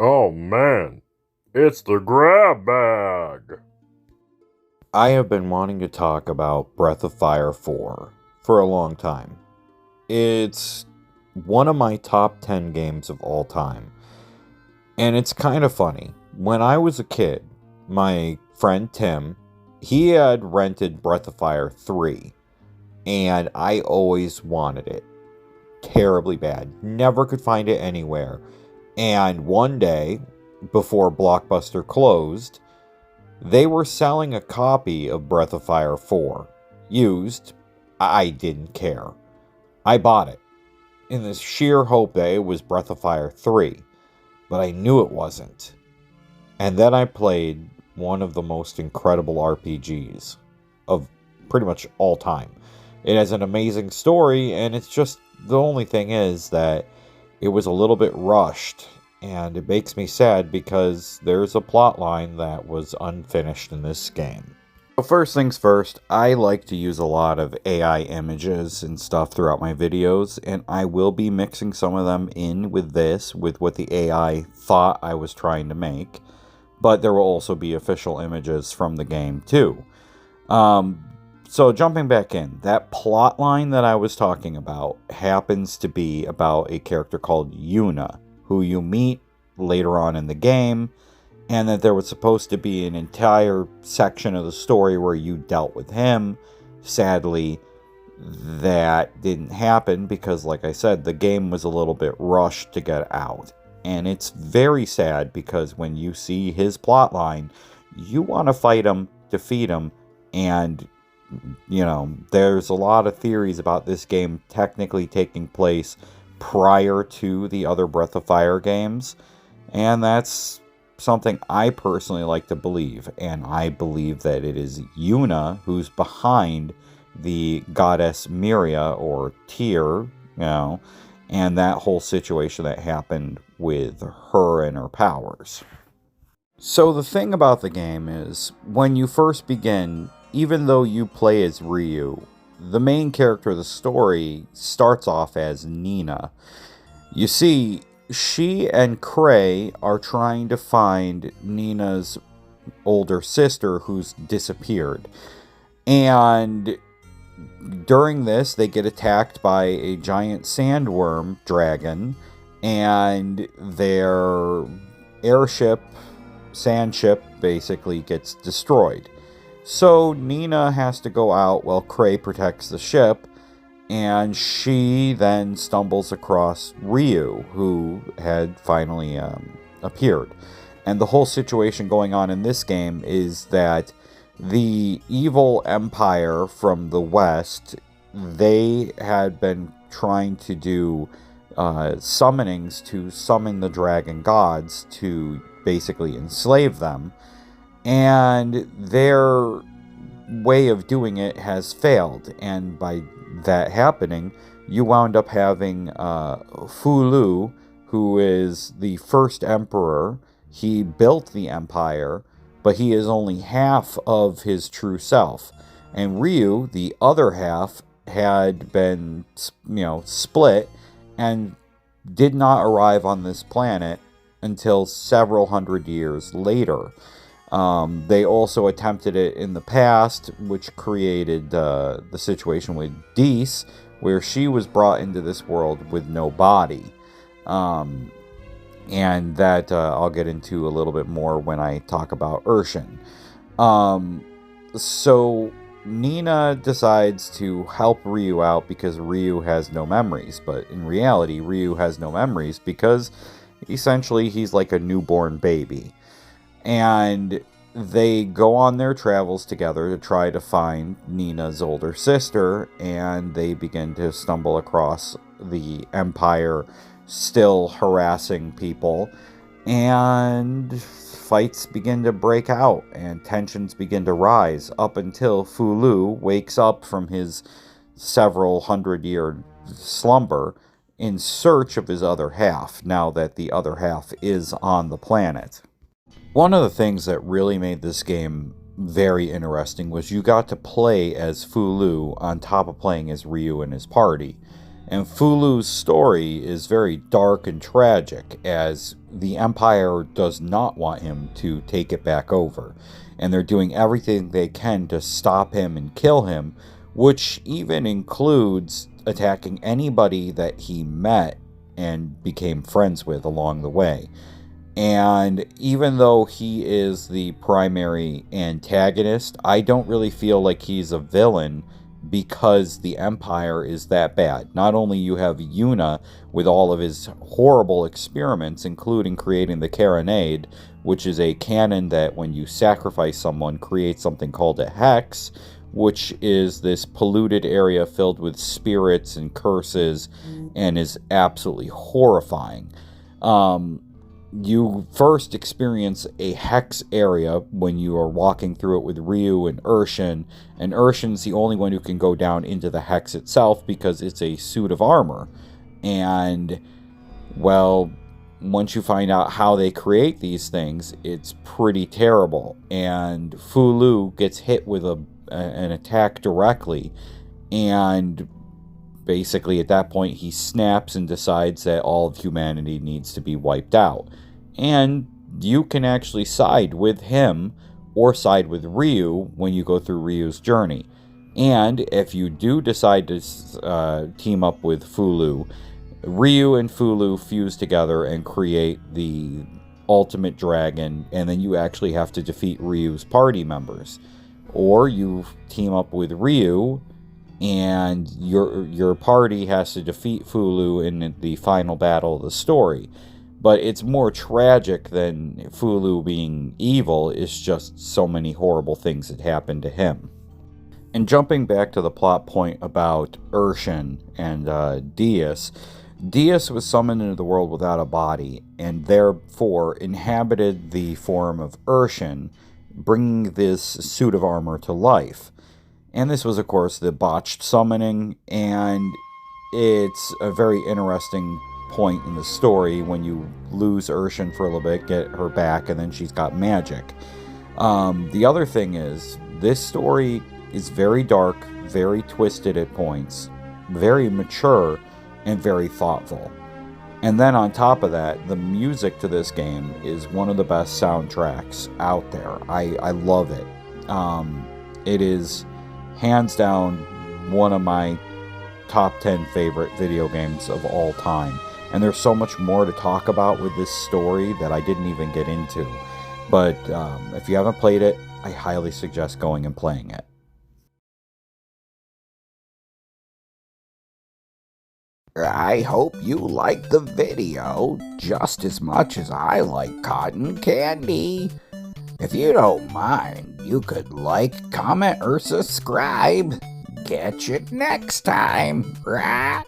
Oh man, it's the grab bag! I have been wanting to talk about Breath of Fire 4 for a long time. It's one of my top 10 games of all time. And it's kind of funny. When I was a kid, my friend Tim, he had rented Breath of Fire 3. And I always wanted it. Terribly bad. Never could find it anywhere. And one day, before Blockbuster closed, they were selling a copy of Breath of Fire 4. Used. I didn't care. I bought it, in the sheer hope that it was Breath of Fire 3. But I knew it wasn't. And then I played one of the most incredible RPGs of pretty much all time. It has an amazing story, and it's just, the only thing is that it was a little bit rushed, and it makes me sad because there's a plot line that was unfinished in this game. So first things first, I like to use a lot of AI images and stuff throughout my videos, and I will be mixing some of them in with this, with what the AI thought I was trying to make, but there will also be official images from the game too. So jumping back in, that plot line that I was talking about happens to be about a character called Yuna, who you meet later on in the game, and that there was supposed to be an entire section of the story where you dealt with him. Sadly, that didn't happen because, like I said, the game was a little bit rushed to get out. And it's very sad because when you see his plot line, you want to fight him, defeat him, and there's a lot of theories about this game technically taking place prior to the other Breath of Fire games, and that's something I personally like to believe, and I believe that it is Yuna who's behind the goddess Miria, or Tyr, and that whole situation that happened with her and her powers. So the thing about the game is, when you first begin, even though you play as Ryu, the main character of the story starts off as Nina. You see, she and Cray are trying to find Nina's older sister who's disappeared. And during this, they get attacked by a giant sandworm dragon, and their sand ship, basically gets destroyed. So Nina has to go out while Cray protects the ship, and she then stumbles across Ryu, who had finally appeared. And the whole situation going on in this game is that the evil empire from the west, they had been trying to do summonings to summon the dragon gods to basically enslave them. And their way of doing it has failed, and by that happening, you wound up having Fulu, who is the first emperor. He built the empire, but he is only half of his true self. And Ryu, the other half, had been, split and did not arrive on this planet until several hundred years later. They also attempted it in the past, which created the situation with Dees, where she was brought into this world with no body. And that I'll get into a little bit more when I talk about Urshan. So Nina decides to help Ryu out because Ryu has no memories. But in reality, Ryu has no memories because essentially he's like a newborn baby. And they go on their travels together to try to find Nina's older sister, and they begin to stumble across the Empire still harassing people, and fights begin to break out, and tensions begin to rise, up until Fulu wakes up from his several hundred-year slumber in search of his other half, now that the other half is on the planet. One of the things that really made this game very interesting was you got to play as Fulu on top of playing as Ryu and his party. And Fulu's story is very dark and tragic, as the Empire does not want him to take it back over. And they're doing everything they can to stop him and kill him, which even includes attacking anybody that he met and became friends with along the way. And even though he is the primary antagonist, I don't really feel like he's a villain because the Empire is that bad. Not only you have Yuna with all of his horrible experiments, including creating the Carronade, which is a cannon that when you sacrifice someone creates something called a hex, which is this polluted area filled with spirits and curses and is absolutely horrifying. You first experience a hex area when you are walking through it with Ryu and Urshin Urshin's the only one who can go down into the hex itself because it's a suit of armor. And, well, once you find out how they create these things, it's pretty terrible. And Fulu gets hit with an attack directly, and basically at that point he snaps and decides that all of humanity needs to be wiped out. And you can actually side with him or side with Ryu when you go through Ryu's journey. And if you do decide to team up with Fulu, Ryu and Fulu fuse together and create the ultimate dragon, and then you actually have to defeat Ryu's party members. Or you team up with Ryu and your party has to defeat Fulu in the final battle of the story. But it's more tragic than Fulu being evil. It's just so many horrible things that happen to him. And jumping back to the plot point about Urshin and Dias, Dias was summoned into the world without a body, and therefore inhabited the form of Urshin, bringing this suit of armor to life. And this was, of course, the botched summoning, and it's a very interesting point in the story when you lose Urshin for a little bit, get her back, and then she's got magic. The other thing is, this story is very dark, very twisted at points, very mature, and very thoughtful. And then on top of that, the music to this game is one of the best soundtracks out there. I love it. It is hands down one of my top 10 favorite video games of all time. And there's so much more to talk about with this story that I didn't even get into. But if you haven't played it, I highly suggest going and playing it. I hope you liked the video just as much as I like cotton candy. If you don't mind, you could like, comment, or subscribe. Catch you next time, right?